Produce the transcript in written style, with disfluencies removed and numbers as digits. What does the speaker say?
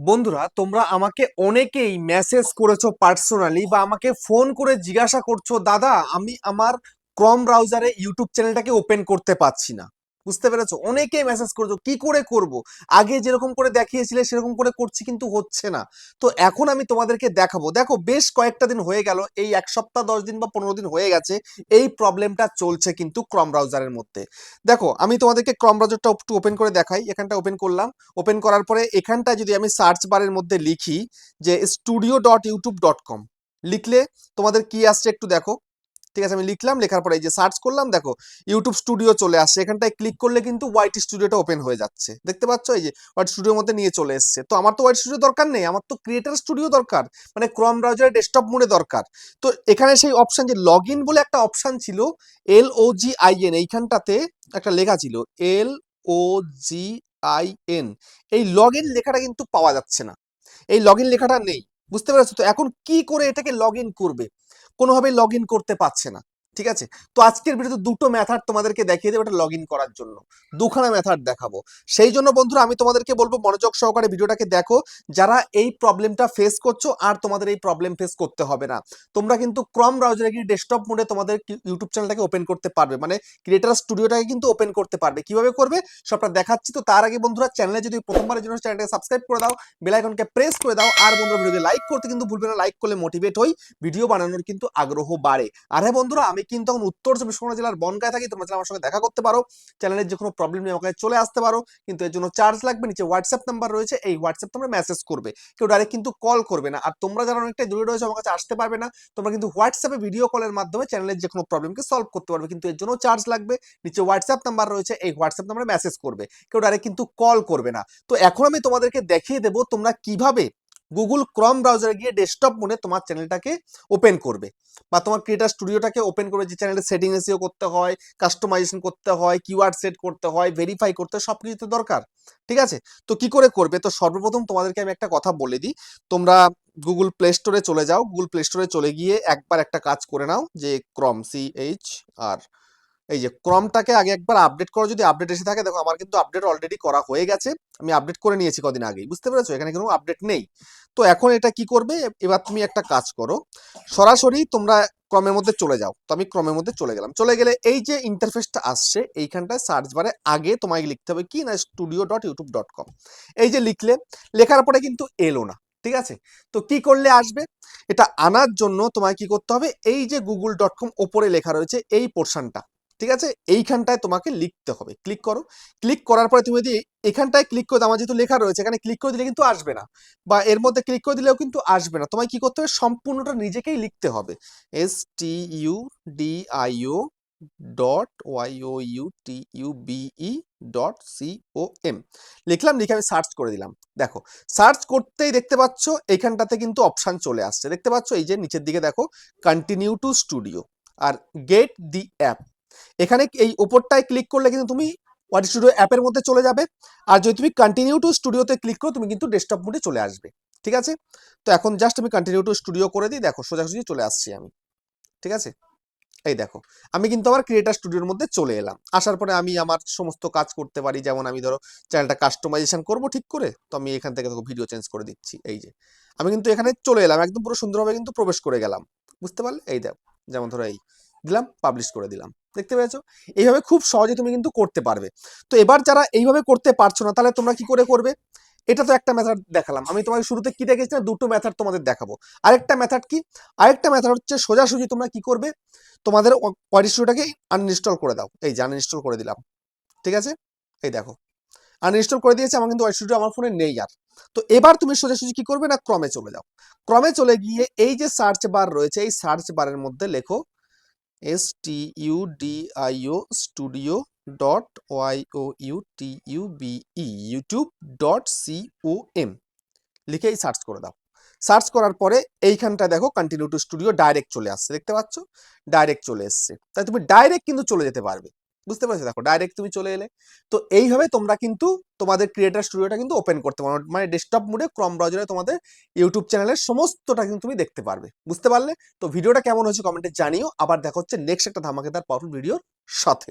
বন্ধুরা, তোমরা আমাকে অনেকেই মেসেজ করেছো পার্সোনালি বা আমাকে ফোন করে জিজ্ঞাসা করছো, দাদা আমি আমার ক্রোম ব্রাউজারে ইউটিউব চ্যানেলটাকে ওপেন করতে পারছি না। বুঝতে পেরেছো? অনেকেই মেসেজ করেছো কি করে করব। আগে যেরকম করে দেখিয়েছিলে সেরকম করে করছি কিন্তু হচ্ছে না। তো এখন আমি তোমাদেরকে দেখাবো। দেখো, বেশ কয়েকটা দিন হয়ে গেল, এই এক সপ্তাহ 10 দিন বা 15 দিন হয়ে গেছে এই প্রবলেমটা চলছে কিন্তু ক্রোম ব্রাউজারের মধ্যে। দেখো, আমি তোমাদেরকে ক্রোম ব্রাউজারটা একটু ওপেন করে দেখাই। এখানটা ওপেন করলাম। ওপেন করার পরে এখানটায় যদি আমি সার্চ বারের মধ্যে লিখি যে studio.youtube.com, লিখলে তোমাদের কি আসছে একটু দেখো। ঠিক আছে, আমি লিখলাম, লেখার পরে এই যে সার্চ করলাম, দেখো ইউটিউব স্টুডিও চলে আসছে। এখানটায় ক্লিক করলে কিন্তু ওয়াইটি স্টুডিওটা ওপেন হয়ে যাচ্ছে, দেখতে পাচ্ছ? এই যে ওয়াইটি স্টুডিওর মধ্যে নিয়ে চলে এসছে। তো আমার তো ওয়াইটি স্টুডিও দরকার নেই, আমার তো ক্রিয়েটার স্টুডিও দরকার, মানে ক্রোম ব্রাউজারে ডেস্কটপ মোডে দরকার। তো এখানে সেই অপশন যে লগ ইন বলে একটা অপশন ছিল, LOGIN, এইখানটাতে একটা লেখা ছিল LOGIN, এই লগ ইন লেখাটা কিন্তু পাওয়া যাচ্ছে না, এই লগ ইন লেখাটা নেই। বুঝতে পেরেছো? তো এখন কি করে এটাকে লগ ইন করবে? কোনোভাবেই লগ ইন করতে পারছে না। ঠিক আছে, তো আজকের ভিডিওতে দুটো মেথড তোমাদেরকে দেখিয়ে দেবো এটা লগ ইন করার জন্য। দুখানা মেথড দেখাবো। সেই জন্য বন্ধুরা আমি তোমাদেরকে বলবো মনোযোগ সহকারে ভিডিওটাকে দেখো, যারা এই প্রবলেমটা ফেস করছো আর তোমাদের এই প্রবলেম ফেস করতে হবে না। তোমরা কিন্তু ক্রোম ব্রাউজারে গিয়ে ডেস্কটপ মোডে তোমাদের ইউটিউব চ্যানেলটাকে ওপেন করতে পারবে, মানে ক্রিয়েটার স্টুডিওটাকে কিন্তু ওপেন করতে পারবে। কিভাবে করবে সবটা দেখাচ্ছি। তো তার আগে বন্ধুরা, চ্যানেলে যদি প্রথমবারের জন্য চ্যানেলটাকে সাবস্ক্রাইব করে দাও, বেল আইকনকে প্রেস করে দাও, আর বন্ধুরা ভিডিওকে লাইক করতে কিন্তু ভুলবে না। লাইক করলে মোটিভেট হই, ভিডিও বানানোর কিন্তু আগ্রহ বাড়ে। আর হ্যাঁ বন্ধুরা, আমি কিন্তু এখন উত্তর চব্বিশ পরগনা জেলার বনগাঁয় থাকি। তোমরা চাইলে আমার সঙ্গে দেখা করতে পারো, চ্যানেলের যে কোনো প্রবলেম নিয়ে আমাকে চলে আসতে পারো, কিন্তু এর জন্য চার্জ লাগবে। নিচে হোয়াটসঅ্যাপ নাম্বার রয়েছে, এই হোয়াটসঅ্যাপ তোমরা মেসেজ করবে, কেউ ডাইরেক্ট কিন্তু কল করবে না। আর তোমরা যারা অনেকটাই দূরে রয়েছে, আমার কাছে আসতে পারবে না, তোমরা কিন্তু হোয়াটসঅ্যাপে ভিডিও কলের মাধ্যমে চ্যানেলের যে কোনো প্রবলেমকে সলভ করতে পারবে, কিন্তু এর জন্য চার্জ লাগবে। নিচে হোয়াটসঅ্যাপ নাম্বার রয়েছে, এই হোয়াটসঅ্যাপ নাম্বারে মেসেজ করবে, কেউ ডাইরেক্ট কিন্তু কল করবে না। তো এখন আমি তোমাদেরকে দেখিয়ে দেবো তোমরা কিভাবে গুগল ক্রোম ব্রাউজারে গিয়ে ডেস্কটপ মোডে তোমার চ্যানেলটাকে ওপেন করবে, বা তোমার ক্রিয়েটার স্টুডিওটাকে ওপেন করে যে চ্যানেলের সেটিং এসিও করতে হয়, কাস্টমাইজেশন করতে হয়, কিওয়ার্ড সেট করতে হয়, ভেরিফাই করতে হয়, সবকিছু তো দরকার। ঠিক আছে, তো কি করে করবে? তো সর্বপ্রথম তোমাদেরকে আমি একটা কথা বলে দিই। তোমরা গুগল প্লে স্টোরে চলে যাও। গুগল প্লে স্টোরে চলে গিয়ে একবার একটা কাজ করে নাও, যে ক্রোম CHR, এই যে ক্রমটাকে আগে একবার আপডেট করো। যদি আপডেট এসে থাকে, দেখো আমার কিন্তু আপডেট অলরেডি করা হয়ে গেছে, আমি আপডেট করে নিয়েছি কদিন আগেই। বুঝতে পেরেছো? এখানে কোনো আপডেট নেই। তো এখন এটা কি করবে, এবার তুমি একটা কাজ করো, সরাসরি তোমরা ক্রমের মধ্যে চলে যাও। তো আমি ক্রমের মধ্যে চলে গেলাম। চলে গেলে এই যে ইন্টারফেসটা আসছে, এইখানটায় সার্চ বারে আগে তোমাকে লিখতে হবে কি না, studio.youtube.com। এই যে লিখলে, লেখার পরে কিন্তু এলো না। ঠিক আছে, তো কি করলে আসবে? এটা আনার জন্য তোমায় কি করতে হবে, এই যে google.com ওপরে লেখা রয়েছে এই পোর্শনটা, ঠিক আছে, এইখানটায় তোমাকে লিখতে হবে। ক্লিক করো। ক্লিক করার পরে তুমি যদি এখানটায় ক্লিক করে দাও, আমার যেহেতু লেখা রয়েছে এখানে ক্লিক করে দিলে কিন্তু আসবে না, বা এর মধ্যে ক্লিক করে দিলেও কিন্তু আসবে না। তোমায় কি করতে হবে, সম্পূর্ণটা নিজেকেই লিখতে হবে। studio.youtube.com লিখলাম, লিখে আমি সার্চ করে দিলাম। দেখো, সার্চ করতেই দেখতে পাচ্ছ এইখানটাতে কিন্তু অপশন চলে আসছে, দেখতে পাচ্ছ? এই যে নিচের দিকে দেখো, কন্টিনিউ টু স্টুডিও আর গেট দি অ্যাপ। এখানে এই ওপরটায় ক্লিক করলে কিন্তু তুমি ওয়াইটি স্টুডিও অ্যাপের মধ্যে চলে যাবে। আর যদি তুমি কন্টিনিউ টু স্টুডিওতে ক্লিক করো, তুমি কিন্তু ডেস্কটপ মোডে চলে আসবে। ঠিক আছে, তো এখন জাস্ট আমি কন্টিনিউ টু স্টুডিও করে দিই। দেখো, সোজাসুজি চলে আসছি আমি। ঠিক আছে, এই দেখো, আমি কিন্তু আমার ক্রিয়েটার স্টুডিওর মধ্যে চলে এলাম। আসার পরে আমি আমার সমস্ত কাজ করতে পারি। যেমন আমি ধরো চ্যানেলটা কাস্টমাইজেশন করব ঠিক করে, তো আমি এখান থেকে দেখো ভিডিও চেঞ্জ করে দিচ্ছি। এই যে আমি কিন্তু এখানে চলে এলাম, একদম পুরো সুন্দরভাবে কিন্তু প্রবেশ করে গেলাম। বুঝতে পারলে? এই দেখো, যেমন ধরো এই দিলাম, পাবলিশ করে দিলাম, দেখতে পেয়েছো? এইভাবে খুব সহজে তুমি কিন্তু করতে পারবে। তো এবার যারা এইভাবে করতে পারছো না, তাহলে তোমরা কি করে করবে? এটা তো একটা মেথড দেখালাম আমি তোমাকে, শুরুতে কি দেখেছিলাম, দুটো মেথড তোমাদের দেখাবো। আরেকটা মেথড কি? আরেকটা মেথড হচ্ছে সোজাসুজি তোমরা কি করবে, তোমাদের ওয়াইটি স্টুডিওটাকে আনইনস্টল করে দাও। এই যে আনইনস্টল করে দিলাম। ঠিক আছে, এই দেখো আনইনস্টল করে দিয়েছে, আমার কিন্তু ওয়াইটি স্টুডিও আমার ফোনে নেই আর। তো এবার তুমি সোজাসুজি কি করবে না, ক্রমে চলে যাও। ক্রমে চলে গিয়ে এই যে সার্চ বার রয়েছে, এই সার্চ বারের মধ্যে লেখো STUDIO studio.youtube youtube.com লিখেই সার্চ করে দাও। সার্চ করার পরে এইখানটা দেখো কন্টিনিউ টু স্টুডিও ডাইরেক্ট চলে আসছে, দেখতে পাচ্ছ? ডাইরেক্ট চলে এসছে, তাই তুমি ডাইরেক্ট কিন্তু চলে যেতে পারবে। বুঝতে পারছো? দেখো ডাইরেক্ট তুমি চলে এলে। তো এইভাবে তোমরা কিন্তু তোমাদের ক্রিয়েটার স্টুডিওটা কিন্তু ওপেন করতে পারো, মানে ডেস্কটপ মোডে ক্রোম ব্রাউজারে তোমাদের ইউটিউব চ্যানেলের সমস্তটা কিন্তু তুমি দেখতে পারবে। বুঝতে পারলে? তো ভিডিওটা কেমন হয়েছে কমেন্টে জানিও। আবার দেখা হচ্ছে নেক্সট একটা ধামাকেদার পাওয়ারফুল ভিডিওর সাথে।